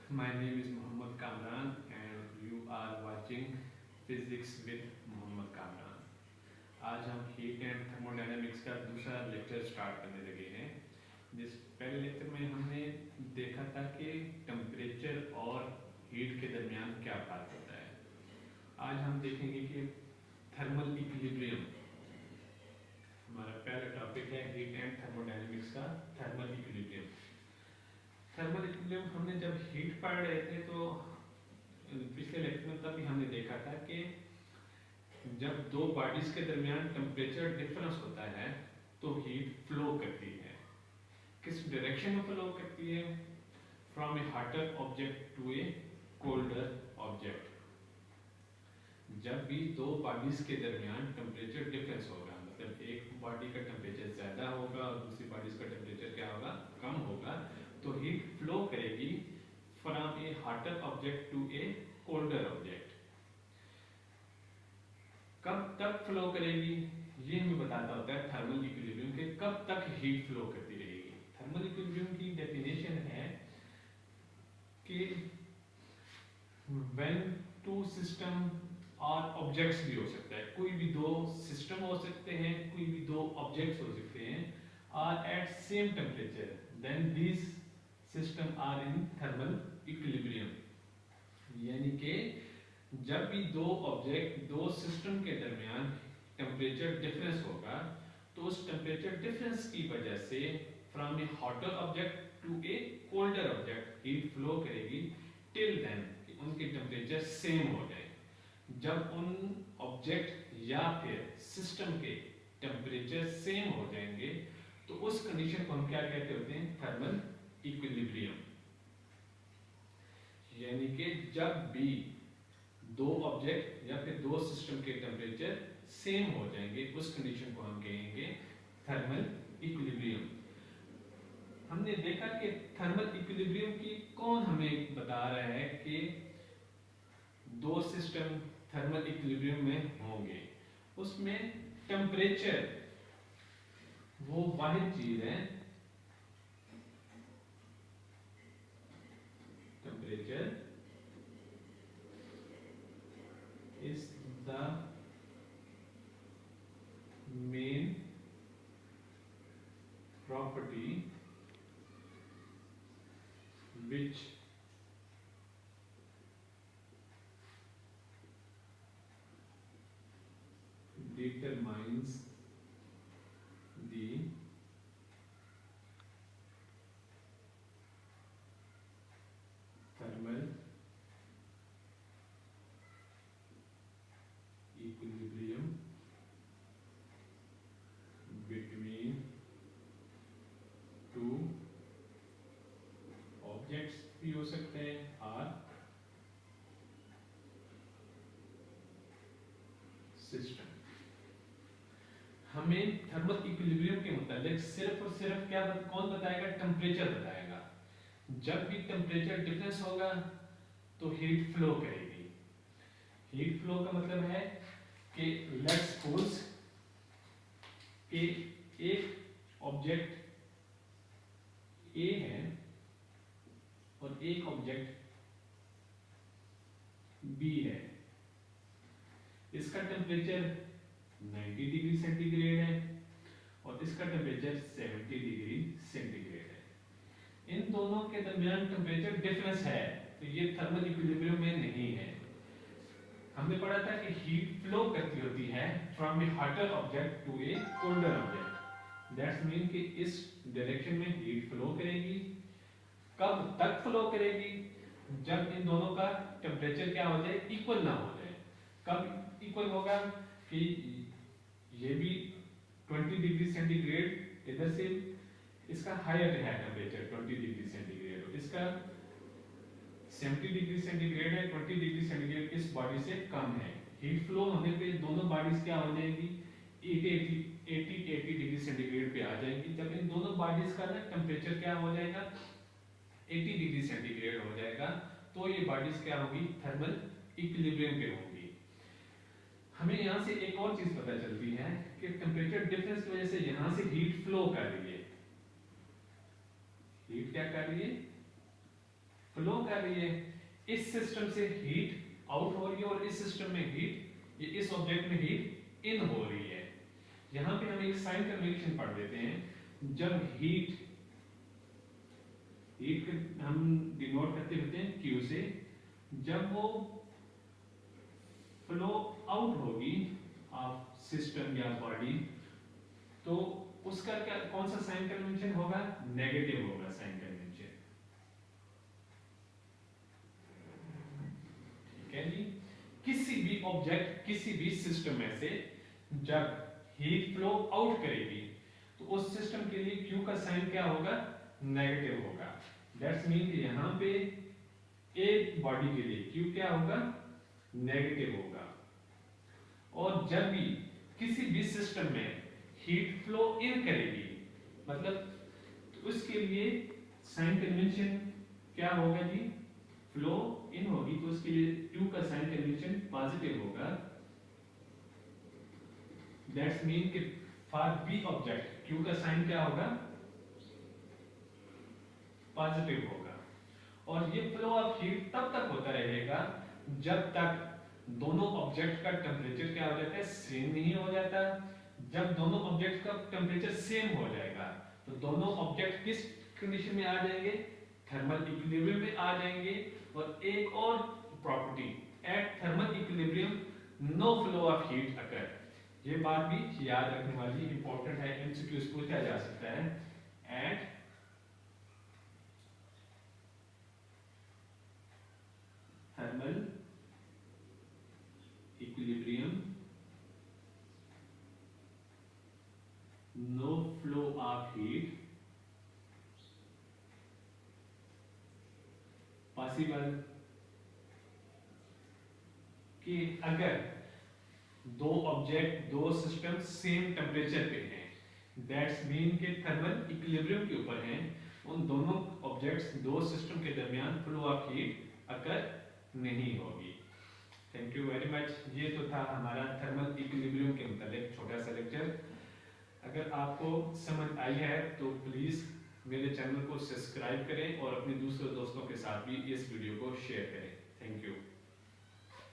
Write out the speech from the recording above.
My name is Muhammad Kamran and you are watching Physics with Muhammad Kamran. आज हम heat and thermodynamics का दूसरा lecture start करने लगे हैं। जिस पहले लेक्चर में हमने देखा था कि टेम्परेचर और हीट के दरमियान क्या फ़र्क होता है। आज हम देखेंगे कि थर्मल इक्विलिब्रियम, हमारा पहला टॉपिक है हीट एंड थर्मोडायनेमिक्स का थर्मल इक्विलिब्रियम। थर्मल इक्विलिब्रियम हमने जब हीट पढ़ रहे थे तो पिछले लेक्चर में तभी हमने देखा था कि जब दो बॉडीज के दरमियान टेम्परेचर डिफरेंस होता है तो हीट फ्लो करती है। किस डायरेक्शन में फ्लो करती है? From a hotter object to a colder object. जब भी दो बॉडीज के दरमियान टेम्परेचर डिफरेंस होगा, मतलब एक बॉडी का टेम्परेचर ज्यादा होगा और दूसरी बॉडीज का टेम्परेचर क्या होगा, कम होगा, तो हीट फ्लो करेगी from a hotter object to a colder object. कब तक फ्लो करेगी ये हमें बताता होता है थर्मल इक्विलिब्रियम के कब तक हीट फ्लो करती रहेगी। थर्मल इक्विलिब्रियम की डेफिनेशन है कि व्हेन टू सिस्टम और ऑब्जेक्ट्स भी हो सकता है, कोई भी दो सिस्टम हो सकते हैं, कोई भी दो ऑब्जेक्ट्स हो सकते हैं, are at same temperature, then these system are in thermal equilibrium. यानी कि जब भी दो ऑब्जेक्ट दो सिस्टम के दरमियान टेम्परेचर डिफरेंस होगा तो उस टेम्परेचर डिफरेंस की वजह से from a hotter object to a colder object heat flow करेगी टिल देन कि उनके टेम्परेचर सेम हो जाए। जब उन ऑब्जेक्ट या फिर सिस्टम के टेम्परेचर सेम हो जाएंगे तो उस कंडीशन को हम क्या कहते होते हैं? Thermal equilibrium. यानी कि जब भी दो ऑब्जेक्ट या फिर दो सिस्टम के टेम्परेचर सेम हो जाएंगे उस कंडीशन को हम कहेंगे थर्मल इक्विलिब्रियम। हमने देखा कि थर्मल इक्विलिब्रियम की कौन हमें बता रहा है कि दो सिस्टम थर्मल इक्विलिब्रियम में होंगे। उसमें टेम्परेचर वो वाहिद चीज है, temperature is the main property which determines the thermal equilibrium between two objects भी हो सकते हैं और सिस्टम। हमें थर्मल इक्विलिब्रियम के मुताबिक सिर्फ और सिर्फ क्या कौन बताएगा? टेम्परेचर बताएगा। जब भी टेम्परेचर डिफरेंस होगा तो हीट फ्लो करेगी। हीट फ्लो का मतलब है कि लेट्स सपोज कि एक ऑब्जेक्ट ए है और एक ऑब्जेक्ट बी है। इसका टेम्परेचर 90 डिग्री सेंटीग्रेड है और इसका टेम्परेचर 70 डिग्री सेंटीग्रेड है। इन दोनों के दरमियान टेम्परेचर डिफरेंस है तो ये थर्मल इक्विलिब्रियम में नहीं है। हमने पढ़ा था कि हीट फ्लो करती होती है from a hotter object to a colder object. That's mean कि इस डायरेक्शन में हीट फ्लो करेगी। कब तक फ्लो करेगी? जब इन दोनों का टेम्परेचर क्या हो जाए? इक्वल ना हो जाए। कब इक्वल होगा? कि ये भी 20 डिग्री सेंटीग्रेड, इधर से इसका हायर है टेम्परेचर 20 डिग्री सेंटीग्रेड और इसका 70 डिग्री सेंटीग्रेड है, 20 डिग्री सेंटीग्रेड इस बॉडी से कम है। हीट फ्लो होने पे दोनों बॉडीज क्या हो जाएगी? 80 डिग्री सेंटीग्रेड पे आ जाएगी। जब इन दोनों बॉडीज का ना टेम्परेचर क्या हो जाएगा? 80 डिग्री सेंटीग्रेड हो जाएगा तो ये बॉडीज क्या होगी? थर्मल इक्विलिब्रियम पे होंगी। हमें यहाँ से एक और चीज पता चलती है कि टेम्परेचर डिफरेंस की वजह से यहाँ से हीट फ्लो कर रही है। हीट क्या कर रही है? फ्लो कर रही है, इस सिस्टम से हीट आउट हो रही है और इस सिस्टम में हीट, ये इस ऑब्जेक्ट में हीट इन हो रही है। यहां पे हम एक साइन कन्वेंशन पढ़ देते हैं। जब हीट हम डिनोट करते होते हैं क्यू से, जब वो फ्लो आउट होगी ऑफ सिस्टम या बॉडी, तो उसका क्या कौन सा साइन कन्वेंशन होगा? नेगेटिव होगा साइन कन्वेंशन। ठीक है जी। किसी भी ऑब्जेक्ट, किसी भी सिस्टम में से जब हीट फ्लो आउट करेगी तो उस सिस्टम के लिए क्यू का साइन क्या होगा? नेगेटिव होगा। दैट्स मीन कि यहां पे एक बॉडी के लिए क्यू क्या होगा? नेगेटिव होगा। और जब भी किसी भी सिस्टम में हीट फ्लो इन करेगी, मतलब तो उसके लिए साइन कन्वेंशन क्या होगा जी? फ्लो इन होगी तो उसके लिए क्यू का साइन कन्वेंशन पॉजिटिव होगा। दैट्स मीन कि फॉर बी ऑब्जेक्ट क्यू का साइन क्या होगा? पॉजिटिव होगा। और ये फ्लो ऑफ हीट तब तक होता रहेगा जब तक दोनों ऑब्जेक्ट का टेम्परेचर क्या हो जाता है? सेम नहीं हो जाता। जब दोनों ऑब्जेक्ट का टेम्परेचर सेम हो जाएगा तो दोनों ऑब्जेक्ट किस कंडीशन में आ जाएंगे? थर्मल इक्विलिब्रियम में आ जाएंगे। और एक और property, at thermal equilibrium no flow of heat occur. ये बात भी याद रखने वाली इंपॉर्टेंट है, एमसीक्यूज पूछा जा सकता है। At thermal equilibrium no flow of heat possible कि अगर दो ऑब्जेक्ट, दो सिस्टम सेम टेम्परेचर पे हैं, दैट्स मीन के थर्मल इक्विलिब्रियम के ऊपर हैं, उन दोनों ऑब्जेक्ट्स, दो सिस्टम के दरमियान फ्लो ऑफ हीट अकर नहीं होगी। Thank you very much. ये तो था हमारा थर्मल इक्विलिब्रियम के मतलब छोटा सा लेक्चर। अगर आपको समझ आई है तो प्लीज़ मेरे चैनल को सब्सक्राइब करें और अपने दूसरे दोस्तों के साथ भी इस वीडियो को शेयर करें। Thank you.